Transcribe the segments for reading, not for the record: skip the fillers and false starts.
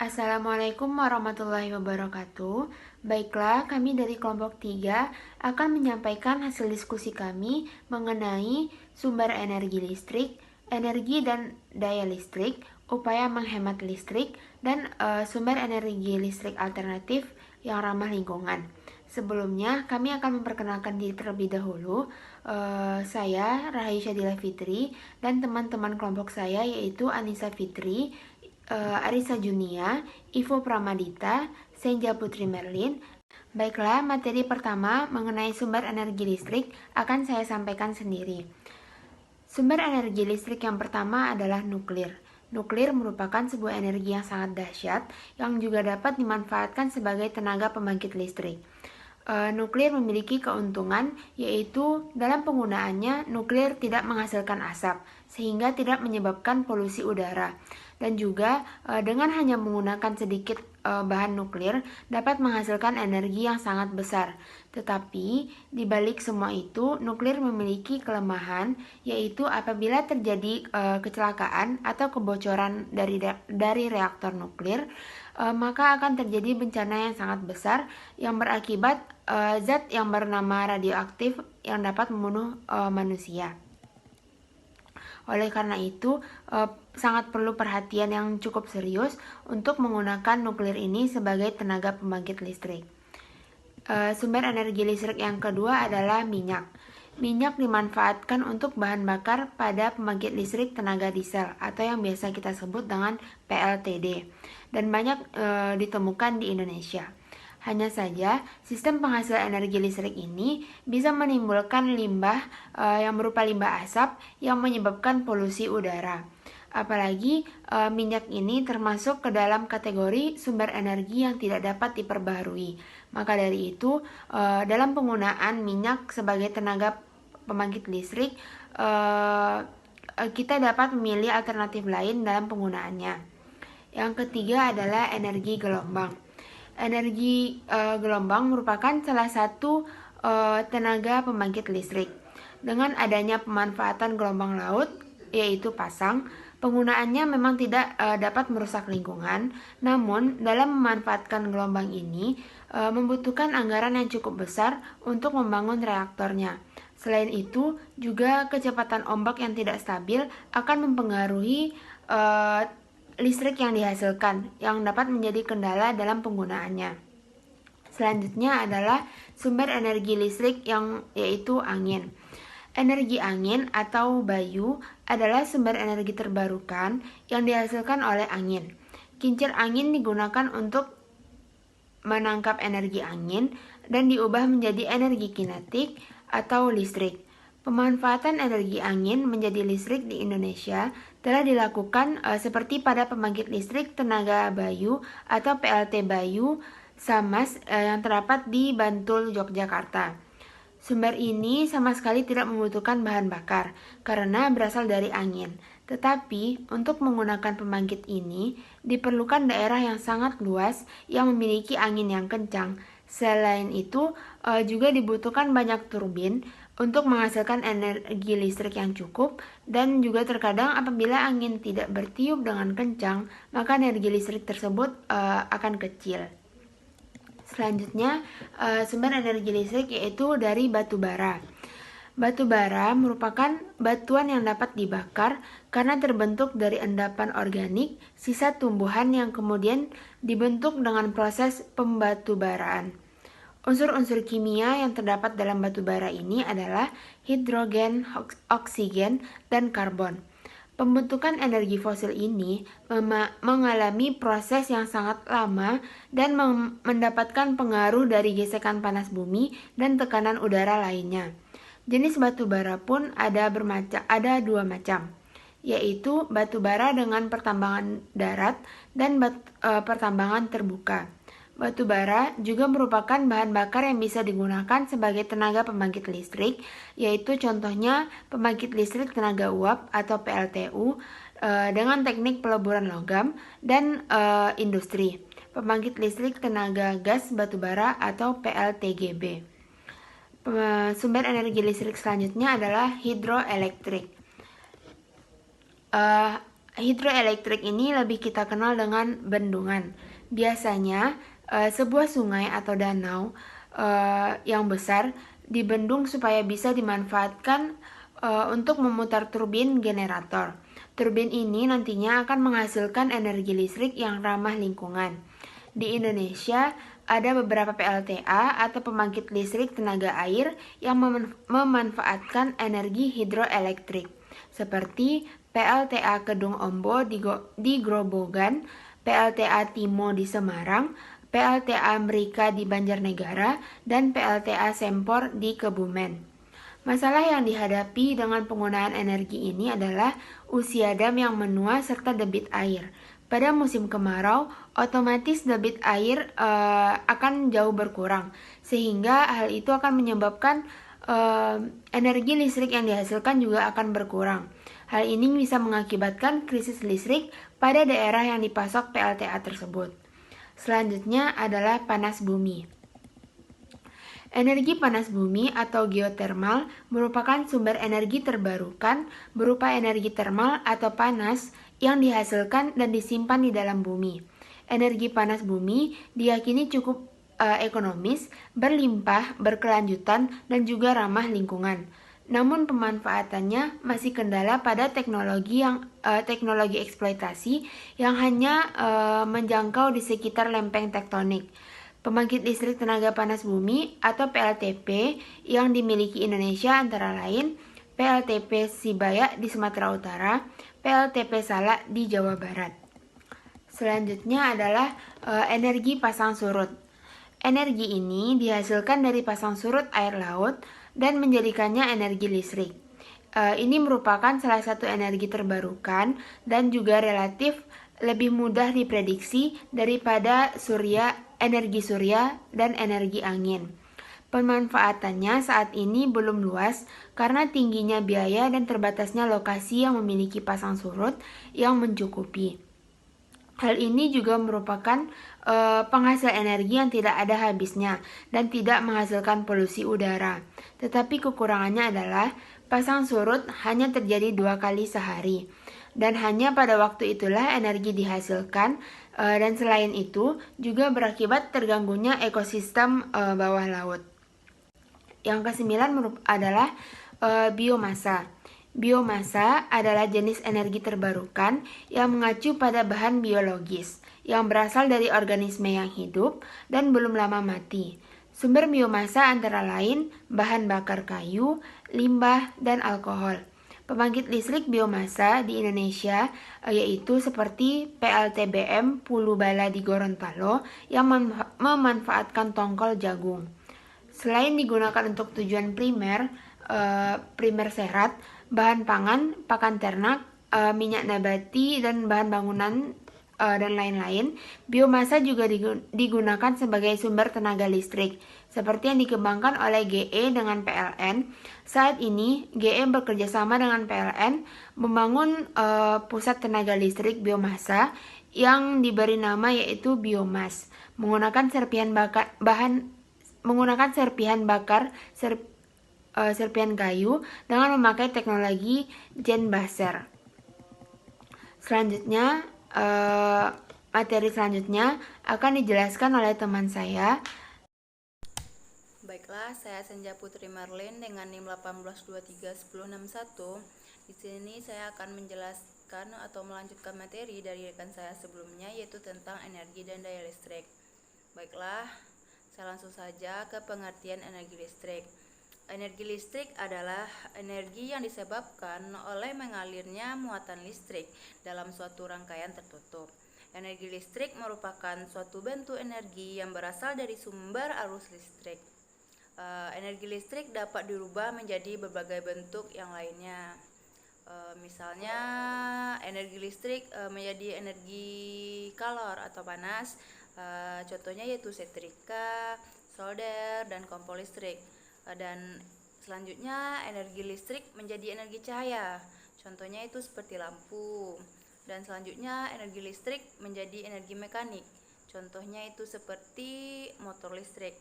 Assalamualaikum warahmatullahi wabarakatuh. Baiklah, kami dari kelompok 3 akan menyampaikan hasil diskusi kami mengenai sumber energi listrik, energi dan daya listrik, upaya menghemat listrik, dan sumber energi listrik alternatif yang ramah lingkungan. Sebelumnya, kami akan memperkenalkan diri terlebih dahulu. Saya Rahayu Syadila Fitri dan teman-teman kelompok saya yaitu Anissa Fitri, Arisa Junia, Ivo Pramadita, Senja Putri Merlin. Baiklah, materi pertama mengenai sumber energi listrik akan saya sampaikan sendiri. Sumber energi listrik yang pertama adalah nuklir. Nuklir merupakan sebuah energi yang sangat dahsyat yang juga dapat dimanfaatkan sebagai tenaga pembangkit listrik. Nuklir memiliki keuntungan, yaitu dalam penggunaannya nuklir tidak menghasilkan asap sehingga tidak menyebabkan polusi udara, dan juga dengan hanya menggunakan sedikit bahan nuklir dapat menghasilkan energi yang sangat besar. Tetapi di balik semua itu, nuklir memiliki kelemahan, yaitu apabila terjadi kecelakaan atau kebocoran dari reaktor nuklir, maka akan terjadi bencana yang sangat besar yang berakibat zat yang bernama radioaktif yang dapat membunuh manusia. Oleh karena itu, sangat perlu perhatian yang cukup serius untuk menggunakan nuklir ini sebagai tenaga pembangkit listrik. Sumber energi listrik yang kedua adalah minyak. Minyak dimanfaatkan untuk bahan bakar pada pembangkit listrik tenaga diesel atau yang biasa kita sebut dengan PLTD, dan banyak ditemukan di Indonesia. Hanya saja, sistem penghasil energi listrik ini bisa menimbulkan limbah yang berupa limbah asap yang menyebabkan polusi udara. Apalagi minyak ini termasuk ke dalam kategori sumber energi yang tidak dapat diperbaharui. Maka dari itu, dalam penggunaan minyak sebagai tenaga pembangkit listrik, kita dapat memilih alternatif lain dalam penggunaannya. Yang ketiga adalah energi gelombang. Energi gelombang merupakan salah satu tenaga pembangkit listrik. Dengan adanya pemanfaatan gelombang laut, yaitu pasang, penggunaannya memang tidak dapat merusak lingkungan, namun dalam memanfaatkan gelombang ini membutuhkan anggaran yang cukup besar untuk membangun reaktornya. Selain itu, juga kecepatan ombak yang tidak stabil akan mempengaruhi listrik yang dihasilkan, yang dapat menjadi kendala dalam penggunaannya. Selanjutnya adalah sumber energi listrik yang yaitu angin. Energi angin atau bayu adalah sumber energi terbarukan yang dihasilkan oleh angin. Kincir angin digunakan untuk menangkap energi angin dan diubah menjadi energi kinetik atau listrik. Pemanfaatan energi angin menjadi listrik di Indonesia telah dilakukan seperti pada pembangkit listrik tenaga bayu atau PLT Bayu Samas yang terdapat di Bantul, Yogyakarta. Sumber ini sama sekali tidak membutuhkan bahan bakar karena berasal dari angin. Tetapi untuk menggunakan pembangkit ini diperlukan daerah yang sangat luas yang memiliki angin yang kencang. Selain itu juga dibutuhkan banyak turbin untuk menghasilkan energi listrik yang cukup, dan juga terkadang apabila angin tidak bertiup dengan kencang, maka energi listrik tersebut akan kecil. Selanjutnya, sumber energi listrik yaitu dari batu bara. Batu bara merupakan batuan yang dapat dibakar karena terbentuk dari endapan organik sisa tumbuhan yang kemudian dibentuk dengan proses pembatubaraan. Unsur-unsur kimia yang terdapat dalam batu bara ini adalah hidrogen, oksigen, dan karbon. Pembentukan energi fosil ini mengalami proses yang sangat lama dan mendapatkan pengaruh dari gesekan panas bumi dan tekanan udara lainnya. Jenis batu bara pun ada dua macam, yaitu batu bara dengan pertambangan darat dan pertambangan terbuka. Batu bara juga merupakan bahan bakar yang bisa digunakan sebagai tenaga pembangkit listrik, yaitu contohnya pembangkit listrik tenaga uap atau PLTU dengan teknik peleburan logam, dan industri, pembangkit listrik tenaga gas batu bara atau PLTGB. Sumber energi listrik selanjutnya adalah hidroelektrik. Hidroelektrik ini lebih kita kenal dengan bendungan. Biasanya sebuah sungai atau danau yang besar dibendung supaya bisa dimanfaatkan untuk memutar turbin generator. Turbin ini nantinya akan menghasilkan energi listrik yang ramah lingkungan. Di Indonesia ada beberapa PLTA atau pembangkit listrik tenaga air yang memanfaatkan energi hidroelektrik seperti PLTA Kedung Ombo di Grobogan, PLTA Timo di Semarang, PLTA Mrika di Banjarnegara, dan PLTA Sempor di Kebumen. Masalah yang dihadapi dengan penggunaan energi ini adalah usia dam yang menua serta debit air. Pada musim kemarau, otomatis debit air akan jauh berkurang, sehingga hal itu akan menyebabkan energi listrik yang dihasilkan juga akan berkurang. Hal ini bisa mengakibatkan krisis listrik pada daerah yang dipasok PLTA tersebut. Selanjutnya adalah panas bumi. Energi panas bumi atau geotermal merupakan sumber energi terbarukan berupa energi termal atau panas yang dihasilkan dan disimpan di dalam bumi. Energi panas bumi diyakini cukup ekonomis, berlimpah, berkelanjutan, dan juga ramah lingkungan. Namun pemanfaatannya masih kendala pada teknologi eksploitasi yang hanya menjangkau di sekitar lempeng tektonik. Pembangkit listrik tenaga panas bumi atau PLTP yang dimiliki Indonesia antara lain PLTP Sibaya di Sumatera Utara, PLTP Salak di Jawa Barat. Selanjutnya adalah energi pasang surut. Energi ini dihasilkan dari pasang surut air laut dan menjadikannya energi listrik. Ini merupakan salah satu energi terbarukan dan juga relatif lebih mudah diprediksi daripada energi surya dan energi angin. Pemanfaatannya saat ini belum luas karena tingginya biaya dan terbatasnya lokasi yang memiliki pasang surut yang mencukupi. Hal ini juga merupakan penghasil energi yang tidak ada habisnya dan tidak menghasilkan polusi udara. Tetapi kekurangannya adalah pasang surut hanya terjadi 2 kali sehari dan hanya pada waktu itulah energi dihasilkan, dan selain itu juga berakibat terganggunya ekosistem bawah laut. Yang kesembilan adalah biomasa. Biomasa adalah jenis energi terbarukan yang mengacu pada bahan biologis yang berasal dari organisme yang hidup dan belum lama mati. Sumber biomasa antara lain bahan bakar kayu, limbah, dan alkohol. Pembangkit listrik biomasa di Indonesia yaitu seperti PLTBM Pulubala di Gorontalo yang memanfaatkan tongkol jagung. Selain digunakan untuk tujuan primer serat, bahan pangan, pakan ternak, minyak nabati, dan bahan bangunan dan lain-lain, biomasa juga digunakan sebagai sumber tenaga listrik, seperti yang dikembangkan oleh GE dengan PLN. Saat ini, GE bekerjasama dengan PLN membangun pusat tenaga listrik biomasa yang diberi nama yaitu Biomas, menggunakan serpihan kayu dengan memakai teknologi Jenbaser. Selanjutnya, materi selanjutnya akan dijelaskan oleh teman saya. Baiklah, saya Senja Putri Marlin dengan NIM 18231061. Di sini saya akan menjelaskan atau melanjutkan materi dari rekan saya sebelumnya, yaitu tentang energi dan daya listrik. Baiklah, saya langsung saja ke pengertian energi listrik. Energi listrik adalah energi yang disebabkan oleh mengalirnya muatan listrik dalam suatu rangkaian tertutup. Energi listrik merupakan suatu bentuk energi yang berasal dari sumber arus listrik. Energi listrik dapat dirubah menjadi berbagai bentuk yang lainnya. Misalnya energi listrik menjadi energi kalor atau panas. Contohnya yaitu setrika, solder, dan kompor listrik. Dan selanjutnya energi listrik menjadi energi cahaya. Contohnya itu seperti lampu. Dan selanjutnya energi listrik menjadi energi mekanik. Contohnya itu seperti motor listrik.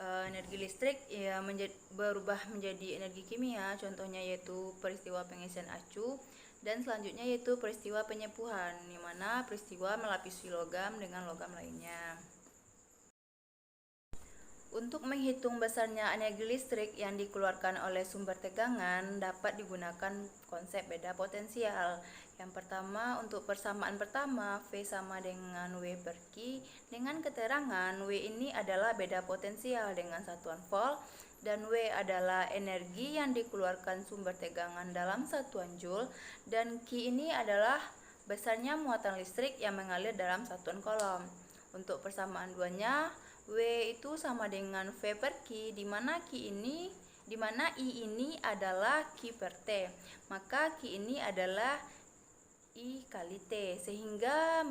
Energi listrik berubah menjadi energi kimia, contohnya yaitu peristiwa pengisian acu, Dan selanjutnya yaitu peristiwa penyepuhan, di mana peristiwa melapisi logam dengan logam lainnya. Untuk menghitung besarnya energi listrik yang dikeluarkan oleh sumber tegangan dapat digunakan konsep beda potensial. Yang pertama, untuk persamaan pertama, V sama dengan W per Q dengan keterangan W ini adalah beda potensial dengan satuan volt dan W adalah energi yang dikeluarkan sumber tegangan dalam satuan joule dan Q ini adalah besarnya muatan listrik yang mengalir dalam satuan kolom. Untuk persamaan duanya, W itu sama dengan V per Q, di mana I ini adalah Q per T. Maka Q ini adalah I kali T, sehingga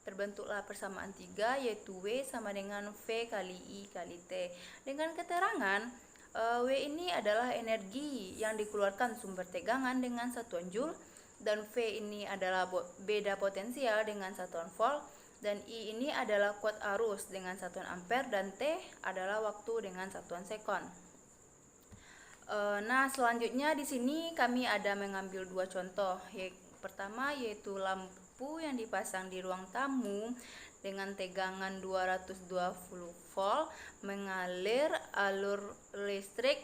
terbentuklah persamaan 3, yaitu W sama dengan V kali I kali T. Dengan keterangan, W ini adalah energi yang dikeluarkan sumber tegangan dengan satuan joule, dan V ini adalah beda potensial dengan satuan volt, dan I ini adalah kuat arus dengan satuan ampere, dan T adalah waktu dengan satuan sekon. Nah, selanjutnya di sini kami ada mengambil dua contoh. Pertama yaitu lampu yang dipasang di ruang tamu dengan tegangan 220 volt mengalir alur listrik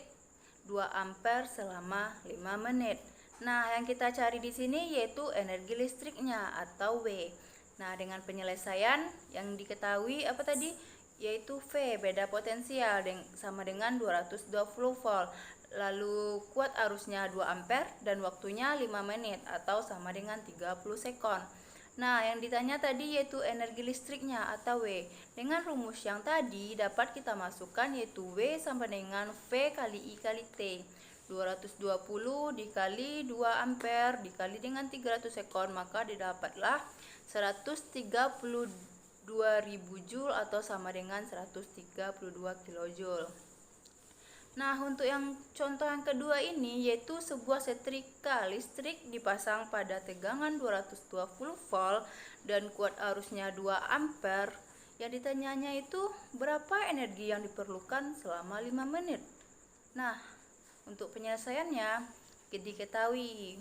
2 ampere selama 5 menit. Nah, yang kita cari di sini yaitu energi listriknya atau W. Nah, dengan penyelesaian yang diketahui apa tadi? Yaitu V, beda potensial sama dengan 220 volt. Lalu kuat arusnya 2 ampere dan waktunya 5 menit atau sama dengan 30 sekon. Nah, yang ditanya tadi yaitu energi listriknya atau W. Dengan rumus yang tadi dapat kita masukkan yaitu W sama dengan V kali I kali T. 220 dikali 2 ampere dikali dengan 300 sekon, maka didapatlah 132.000 joule atau sama dengan 132 kilojoule. Nah, untuk yang contoh yang kedua ini yaitu sebuah setrika listrik dipasang pada tegangan 220 volt dan kuat arusnya 2 ampere. Yang ditanyanya itu berapa energi yang diperlukan selama 5 menit. Nah, untuk penyelesaiannya diketahui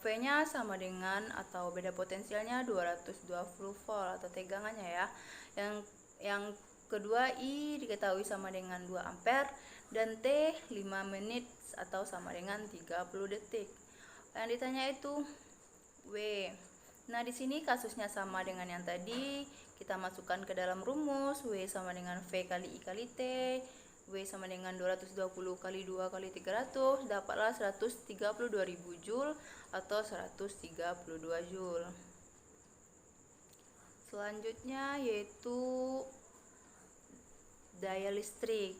V-nya sama dengan atau beda potensialnya 220 volt atau tegangannya ya. Yang kedua I diketahui sama dengan 2 ampere dan T 5 menit atau sama dengan 30 detik. Yang ditanya itu W. Nah, di sini kasusnya sama dengan yang tadi. Kita masukkan ke dalam rumus W sama dengan V kali I kali T. W sama dengan 220 kali 2 kali 300, dapatlah 132.000 joule atau 132 joule. Selanjutnya yaitu daya listrik.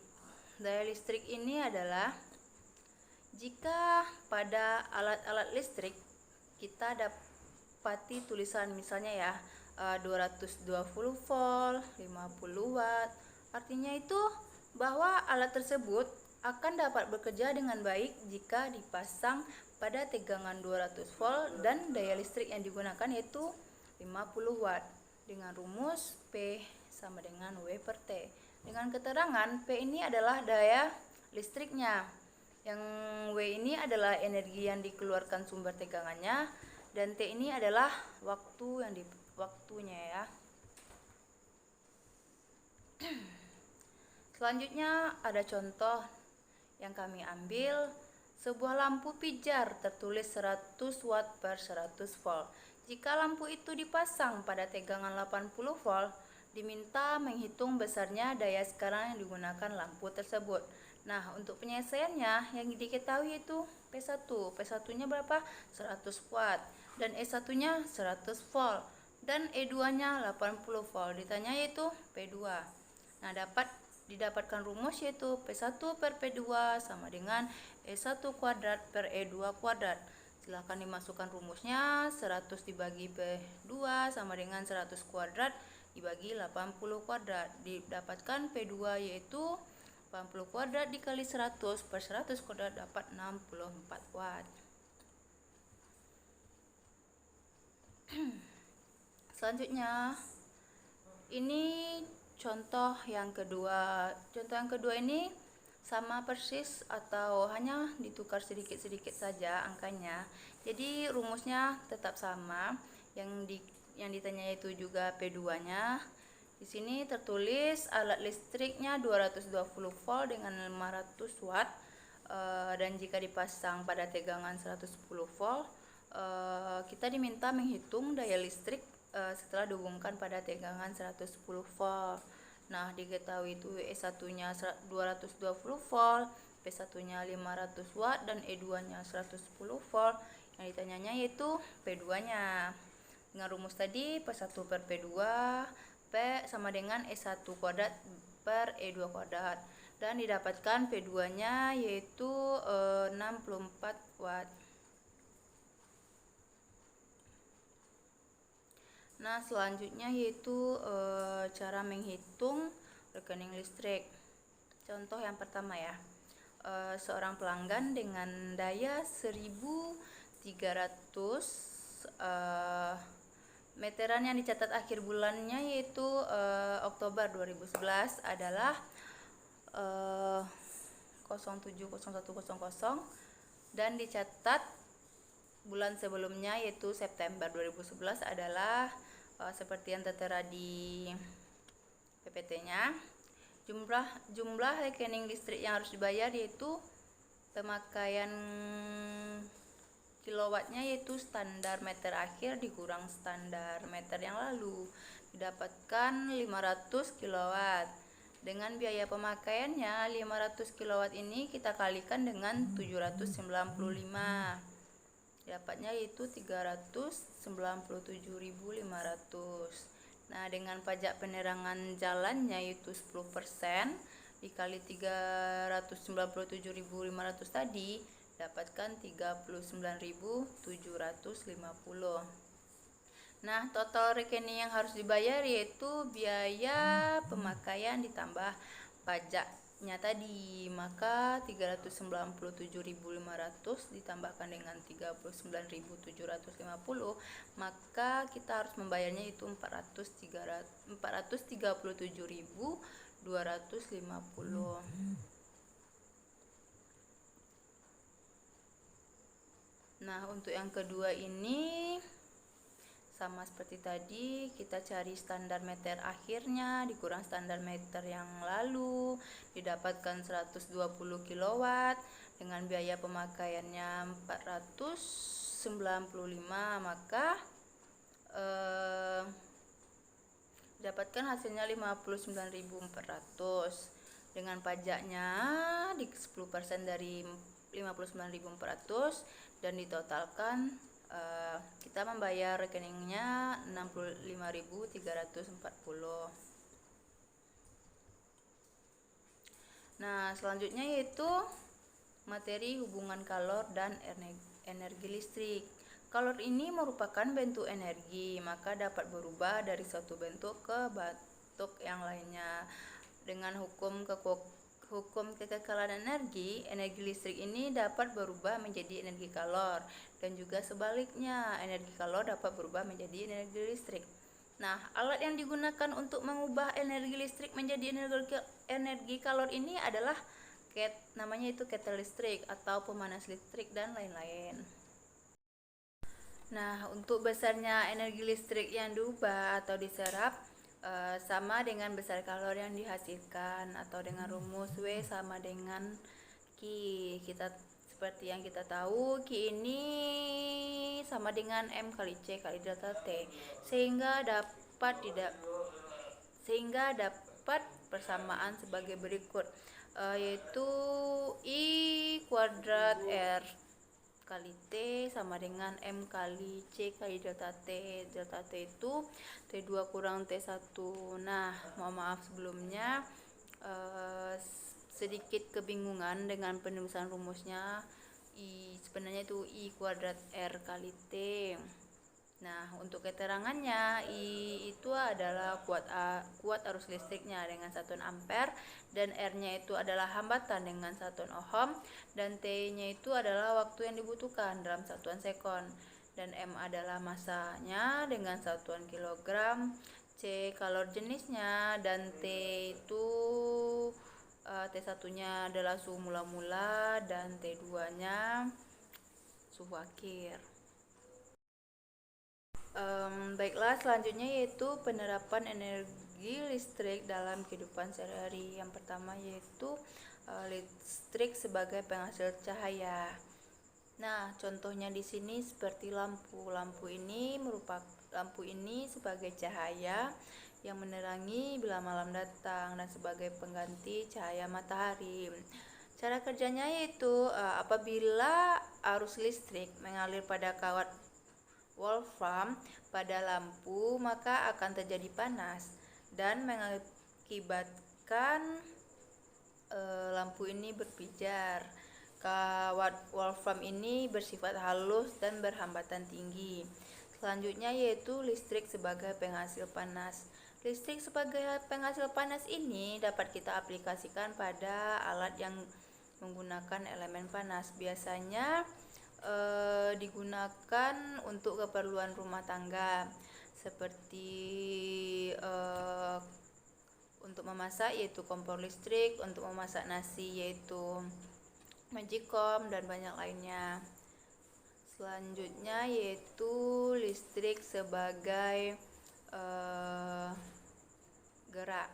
Daya listrik ini adalah jika pada alat-alat listrik kita dapati tulisan misalnya ya 220 volt, 50 watt, artinya itu bahwa alat tersebut akan dapat bekerja dengan baik jika dipasang pada tegangan 200 volt dan daya listrik yang digunakan yaitu 50 watt dengan rumus P sama dengan W per T. Dengan keterangan P ini adalah daya listriknya, yang W ini adalah energi yang dikeluarkan sumber tegangannya, dan T ini adalah waktunya ya. Selanjutnya ada contoh yang kami ambil, sebuah lampu pijar tertulis 100 watt per 100 volt. Jika lampu itu dipasang pada tegangan 80 volt, diminta menghitung besarnya daya sekarang yang digunakan lampu tersebut. Nah, untuk penyelesaiannya yang diketahui itu P1. P1-nya berapa? 100 watt dan E1-nya 100 volt dan E2-nya 80 volt. Ditanya yaitu P2. Nah, didapatkan rumus yaitu P1 per P2 sama dengan E1 kuadrat per E2 kuadrat. Silahkan dimasukkan rumusnya, 100 dibagi P2 sama dengan 100 kuadrat dibagi 80 kuadrat. Didapatkan P2 yaitu 80 kuadrat dikali 100 per 100 kuadrat dapat 64 watt. Selanjutnya, ini contoh yang kedua. Contoh yang kedua ini sama persis atau hanya ditukar sedikit-sedikit saja angkanya. Jadi rumusnya tetap sama. Yang ditanya itu juga P2-nya. Di sini tertulis alat listriknya 220 volt dengan 500 watt, dan jika dipasang pada tegangan 110 volt, kita diminta menghitung daya listrik setelah dihubungkan pada tegangan 110 volt. Nah, diketahui itu E1-nya 220 volt, P1-nya 500 watt, dan E2-nya 110 volt. Yang ditanyanya yaitu P2-nya. Dengan rumus tadi, P1 per P2, P sama dengan E1 kuadrat per E2 kuadrat. Dan didapatkan P2-nya yaitu 64 watt. Nah, selanjutnya yaitu cara menghitung rekening listrik. Contoh yang pertama ya, seorang pelanggan dengan daya 1300 meteran yang dicatat akhir bulannya yaitu Oktober 2011 adalah 070100, dan dicatat bulan sebelumnya yaitu September 2011 adalah seperti yang tertera di PPT-nya. Jumlah rekening listrik yang harus dibayar yaitu pemakaian kilowattnya yaitu standar meter akhir dikurang standar meter yang lalu, didapatkan 500 kilowatt. Dengan biaya pemakaiannya 500 kilowatt ini kita kalikan dengan 795, dapatnya yaitu 397.500. Nah, dengan pajak penerangan jalannya yaitu 10% dikali 397.500 tadi, dapatkan 39.750. Nah, total rekening yang harus dibayar yaitu biaya pemakaian ditambah pajaknya tadi. Maka 397.500 ditambahkan dengan 39.750, maka kita harus membayarnya itu 437.250. Nah, untuk yang kedua ini sama seperti tadi, kita cari standar meter akhirnya dikurang standar meter yang lalu, didapatkan 120 kW dengan biaya pemakaiannya 495, maka dapatkan hasilnya 59.400. Dengan pajaknya di 10% dari 59.400 dan ditotalkan, kita membayar rekeningnya 65.340. Nah, selanjutnya yaitu materi hubungan kalor dan energi listrik. Kalor ini merupakan bentuk energi, maka dapat berubah dari suatu bentuk ke bentuk yang lainnya. Dengan hukum kekekalan energi listrik ini dapat berubah menjadi energi kalor, dan juga sebaliknya, energi kalor dapat berubah menjadi energi listrik. Nah, alat yang digunakan untuk mengubah energi listrik menjadi energi kalor ini adalah namanya itu ketel listrik atau pemanas listrik dan lain-lain. Nah, untuk besarnya energi listrik yang diubah atau diserap sama dengan besar kalor yang dihasilkan, atau dengan rumus W sama dengan Q. Seperti yang kita tahu, Q ini sama dengan M kali C kali delta T, sehingga dapat persamaan sebagai berikut, yaitu I kuadrat R kali T sama dengan M kali C kali delta T. Delta T itu T2 kurang T1. Nah, mohon maaf sebelumnya sedikit kebingungan dengan penulisan rumusnya. Sebenarnya itu I kuadrat R kali T. Nah, untuk keterangannya, I itu adalah kuat arus listriknya dengan satuan ampere, dan R-nya itu adalah hambatan dengan satuan ohm, dan T-nya itu adalah waktu yang dibutuhkan dalam satuan sekon, dan M adalah masanya dengan satuan kilogram, C kalor jenisnya, dan T itu T1-nya adalah suhu mula-mula dan T2-nya suhu akhir. Baiklah, selanjutnya yaitu penerapan energi listrik dalam kehidupan sehari-hari. Yang pertama yaitu listrik sebagai penghasil cahaya. Nah, contohnya di sini seperti lampu. Lampu ini sebagai cahaya yang menerangi bila malam datang dan sebagai pengganti cahaya matahari. Cara kerjanya yaitu apabila arus listrik mengalir pada kawat wolfram pada lampu, maka akan terjadi panas dan mengakibatkan lampu ini berpijar. Kawat wolfram ini bersifat halus dan berhambatan tinggi. Selanjutnya yaitu listrik sebagai penghasil panas. Listrik sebagai penghasil panas ini dapat kita aplikasikan pada alat yang menggunakan elemen panas. Biasanya digunakan untuk keperluan rumah tangga seperti untuk memasak yaitu kompor listrik, untuk memasak nasi yaitu magicom, dan banyak lainnya. Selanjutnya yaitu listrik sebagai gerak.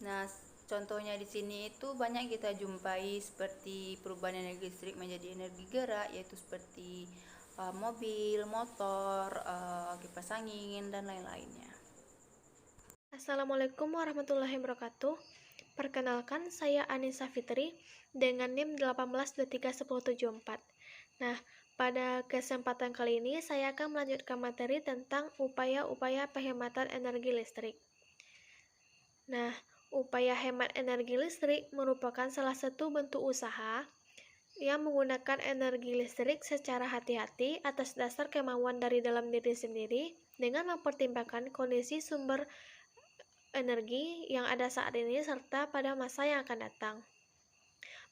Nah, contohnya di sini itu banyak kita jumpai seperti perubahan energi listrik menjadi energi gerak, yaitu seperti mobil, motor, kipas angin, dan lain-lainnya. Assalamualaikum warahmatullahi wabarakatuh. Perkenalkan, saya Anissa Fitri dengan NIM 1823174. Nah, pada kesempatan kali ini saya akan melanjutkan materi tentang upaya-upaya penghematan energi listrik. Nah, upaya hemat energi listrik merupakan salah satu bentuk usaha yang menggunakan energi listrik secara hati-hati atas dasar kemauan dari dalam diri sendiri dengan mempertimbangkan kondisi sumber energi yang ada saat ini serta pada masa yang akan datang.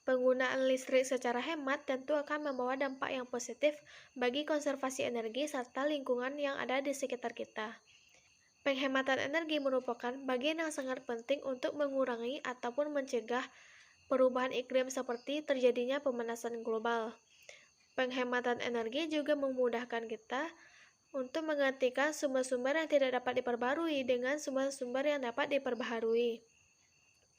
Penggunaan listrik secara hemat tentu akan membawa dampak yang positif bagi konservasi energi serta lingkungan yang ada di sekitar kita. Penghematan energi merupakan bagian yang sangat penting untuk mengurangi ataupun mencegah perubahan iklim seperti terjadinya pemanasan global. Penghematan energi juga memudahkan kita untuk menggantikan sumber-sumber yang tidak dapat diperbarui dengan sumber-sumber yang dapat diperbaharui.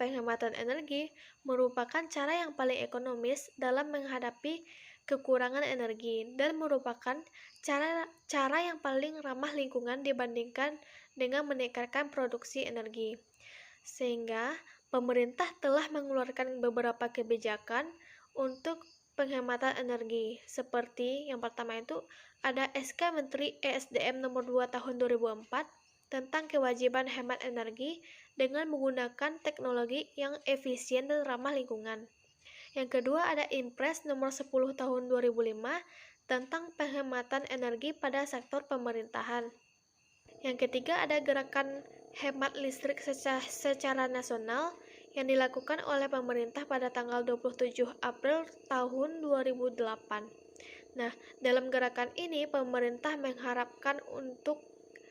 Penghematan energi merupakan cara yang paling ekonomis dalam menghadapi kekurangan energi dan merupakan cara yang paling ramah lingkungan dibandingkan dengan meningkatkan produksi energi. Sehingga pemerintah telah mengeluarkan beberapa kebijakan untuk penghematan energi, seperti yang pertama itu ada SK Menteri ESDM nomor 2 tahun 2004 tentang kewajiban hemat energi dengan menggunakan teknologi yang efisien dan ramah lingkungan. Yang kedua ada Impres nomor 10 tahun 2005 tentang penghematan energi pada sektor pemerintahan. Yang ketiga ada gerakan hemat listrik secara nasional yang dilakukan oleh pemerintah pada tanggal 27 April tahun 2008. Nah, dalam gerakan ini pemerintah mengharapkan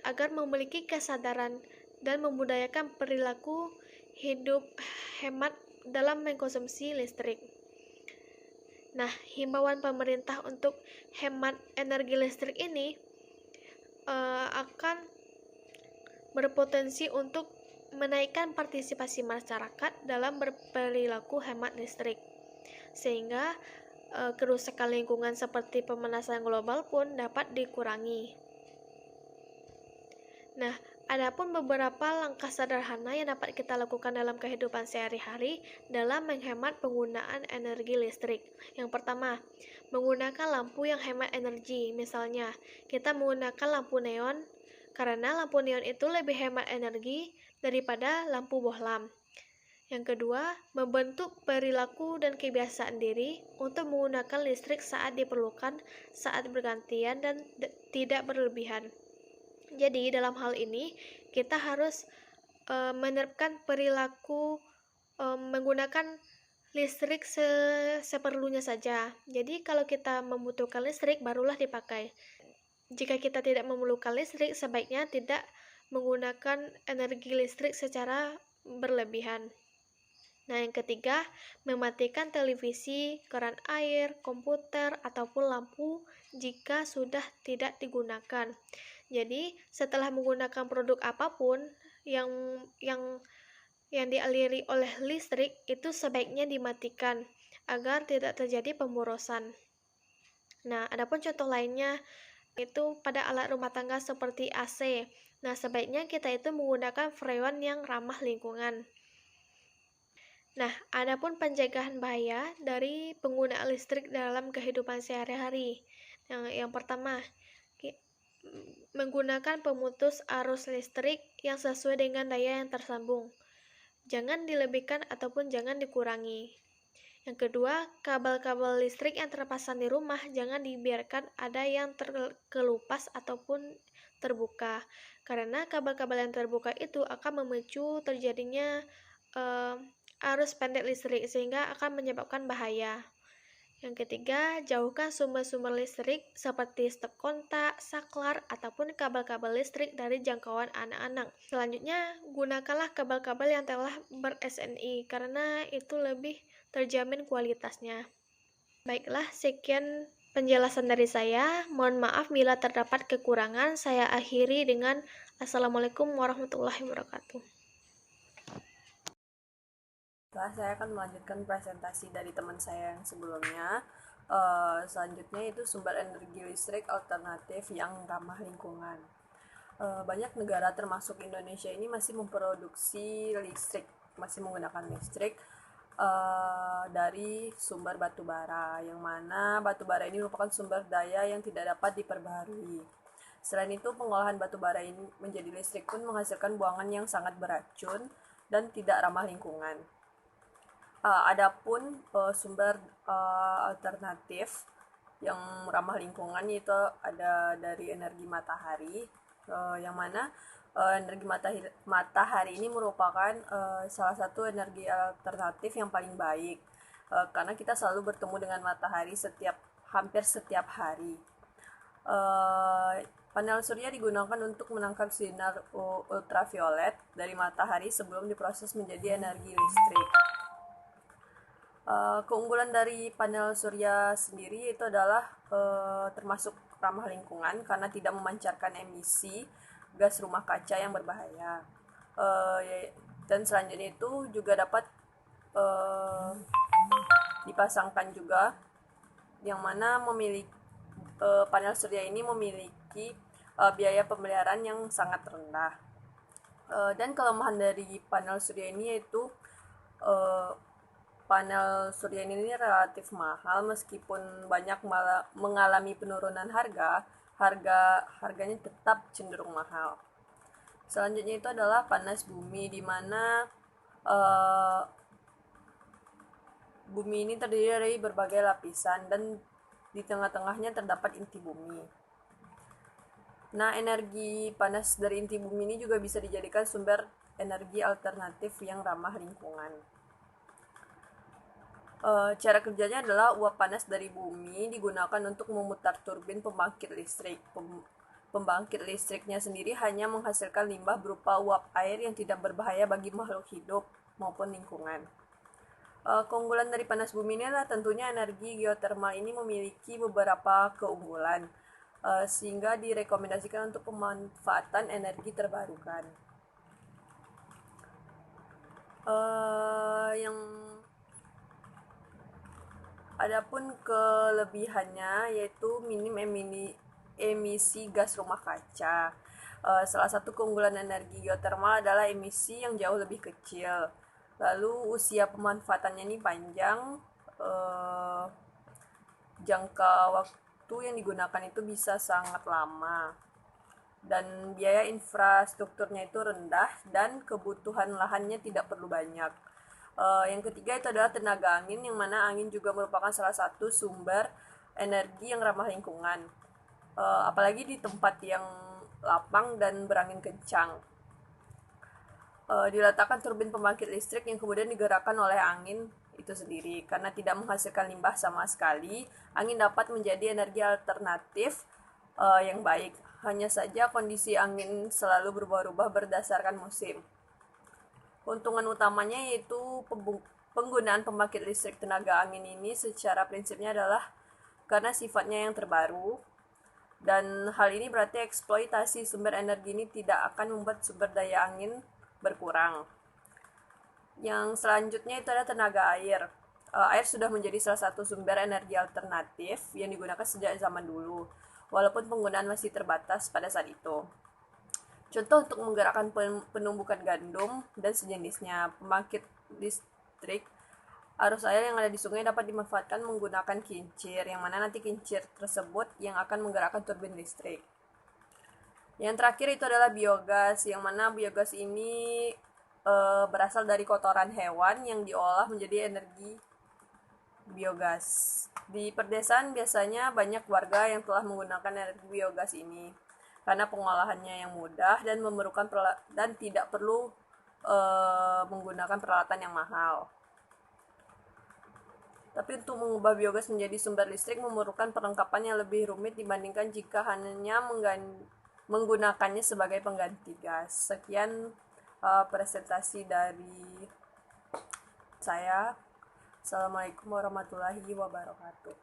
agar memiliki kesadaran dan membudayakan perilaku hidup hemat dalam mengkonsumsi listrik. Nah, himbauan pemerintah untuk hemat energi listrik ini akan berpotensi untuk menaikkan partisipasi masyarakat dalam berperilaku hemat listrik, sehingga kerusakan lingkungan seperti pemanasan global pun dapat dikurangi. Nah, adapun beberapa langkah sederhana yang dapat kita lakukan dalam kehidupan sehari-hari dalam menghemat penggunaan energi listrik. Yang pertama, menggunakan lampu yang hemat energi. Misalnya, kita menggunakan lampu neon karena lampu neon itu lebih hemat energi daripada lampu bohlam. Yang kedua, membentuk perilaku dan kebiasaan diri untuk menggunakan listrik saat diperlukan, saat bergantian, dan tidak berlebihan. Jadi, dalam hal ini, kita harus menerapkan perilaku menggunakan listrik seperlunya saja. Jadi, kalau kita membutuhkan listrik, barulah dipakai. Jika kita tidak memerlukan listrik, sebaiknya tidak menggunakan energi listrik secara berlebihan. Nah, yang ketiga, mematikan televisi, keran air, komputer, ataupun lampu jika sudah tidak digunakan. Jadi, setelah menggunakan produk apapun yang yang yang dialiri oleh listrik itu sebaiknya dimatikan agar tidak terjadi pemborosan. Nah, adapun contoh lainnya itu pada alat rumah tangga seperti AC. Nah, sebaiknya kita itu menggunakan freon yang ramah lingkungan. Nah, adapun pencegahan bahaya dari penggunaan listrik dalam kehidupan sehari-hari. Yang pertama, menggunakan pemutus arus listrik yang sesuai dengan daya yang tersambung. Jangan dilebihkan ataupun jangan dikurangi. Yang kedua, kabel-kabel listrik yang terpasang di rumah jangan dibiarkan ada yang terkelupas ataupun terbuka. Karena kabel-kabel yang terbuka itu akan memicu terjadinya arus pendek listrik sehingga akan menyebabkan bahaya. Yang ketiga, jauhkan sumber-sumber listrik seperti stop kontak, saklar, ataupun kabel-kabel listrik dari jangkauan anak-anak. Selanjutnya, gunakanlah kabel-kabel yang telah ber-SNI karena itu lebih terjamin kualitasnya. Baiklah, sekian penjelasan dari saya. Mohon maaf bila terdapat kekurangan. Saya akhiri dengan Assalamualaikum warahmatullahi wabarakatuh. Saya akan melanjutkan presentasi dari teman saya yang sebelumnya. Selanjutnya itu sumber energi listrik alternatif yang ramah lingkungan. Banyak negara termasuk Indonesia ini masih memproduksi listrik, masih menggunakan listrik dari sumber batu bara, yang mana batu bara ini merupakan sumber daya yang tidak dapat diperbaharui. Selain itu, pengolahan batu bara ini menjadi listrik pun menghasilkan buangan yang sangat beracun dan tidak ramah lingkungan. Adapun sumber alternatif yang ramah lingkungan itu ada dari energi matahari, yang mana energi matahari ini merupakan salah satu energi alternatif yang paling baik, karena kita selalu bertemu dengan matahari hampir setiap hari. Panel surya digunakan untuk menangkap sinar ultraviolet dari matahari sebelum diproses menjadi energi listrik. Keunggulan dari panel surya sendiri itu adalah termasuk ramah lingkungan karena tidak memancarkan emisi gas rumah kaca yang berbahaya. Dan selanjutnya itu juga dapat dipasangkan juga, yang mana panel surya ini memiliki biaya pemeliharaan yang sangat rendah. Dan kelemahan dari panel surya ini yaitu panel surya ini relatif mahal, meskipun banyak mengalami penurunan harganya tetap cenderung mahal. Selanjutnya itu adalah panas bumi, di mana bumi ini terdiri dari berbagai lapisan dan di tengah-tengahnya terdapat inti bumi. Nah, energi panas dari inti bumi ini juga bisa dijadikan sumber energi alternatif yang ramah lingkungan. Cara kerjanya adalah uap panas dari bumi digunakan untuk memutar turbin pembangkit listrik. Pembangkit listriknya sendiri hanya menghasilkan limbah berupa uap air yang tidak berbahaya bagi makhluk hidup maupun lingkungan. Keunggulan dari panas bumi ini adalah tentunya energi geotermal ini memiliki beberapa keunggulan, sehingga direkomendasikan untuk pemanfaatan energi terbarukan. Adapun kelebihannya yaitu minim emisi gas rumah kaca. Salah satu keunggulan energi geotermal adalah emisi yang jauh lebih kecil. Lalu usia pemanfaatannya ini panjang, jangka waktu yang digunakan itu bisa sangat lama, dan biaya infrastrukturnya itu rendah dan kebutuhan lahannya tidak perlu banyak. Yang ketiga itu adalah tenaga angin, yang mana angin juga merupakan salah satu sumber energi yang ramah lingkungan, apalagi di tempat yang lapang dan berangin kencang. Diletakkan turbin pembangkit listrik yang kemudian digerakkan oleh angin itu sendiri. Karena tidak menghasilkan limbah sama sekali, angin dapat menjadi energi alternatif yang baik. Hanya saja kondisi angin selalu berubah-ubah berdasarkan musim. Keuntungan utamanya yaitu penggunaan pembangkit listrik tenaga angin ini secara prinsipnya adalah karena sifatnya yang terbaru, dan hal ini berarti eksploitasi sumber energi ini tidak akan membuat sumber daya angin berkurang. Yang selanjutnya itu adalah tenaga air. Air sudah menjadi salah satu sumber energi alternatif yang digunakan sejak zaman dulu, walaupun penggunaan masih terbatas pada saat itu. Contoh untuk menggerakkan penumbukan gandum dan sejenisnya, pembangkit listrik arus air yang ada di sungai dapat dimanfaatkan menggunakan kincir, yang mana nanti kincir tersebut yang akan menggerakkan turbin listrik. Yang terakhir itu adalah biogas, yang mana biogas ini berasal dari kotoran hewan yang diolah menjadi energi biogas. Di perdesaan biasanya banyak warga yang telah menggunakan energi biogas ini karena pengolahannya yang mudah dan memerlukan dan tidak perlu menggunakan peralatan yang mahal. Tapi untuk mengubah biogas menjadi sumber listrik memerlukan perlengkapan yang lebih rumit dibandingkan jika hanya menggunakannya sebagai pengganti gas. Sekian presentasi dari saya. Assalamualaikum warahmatullahi wabarakatuh.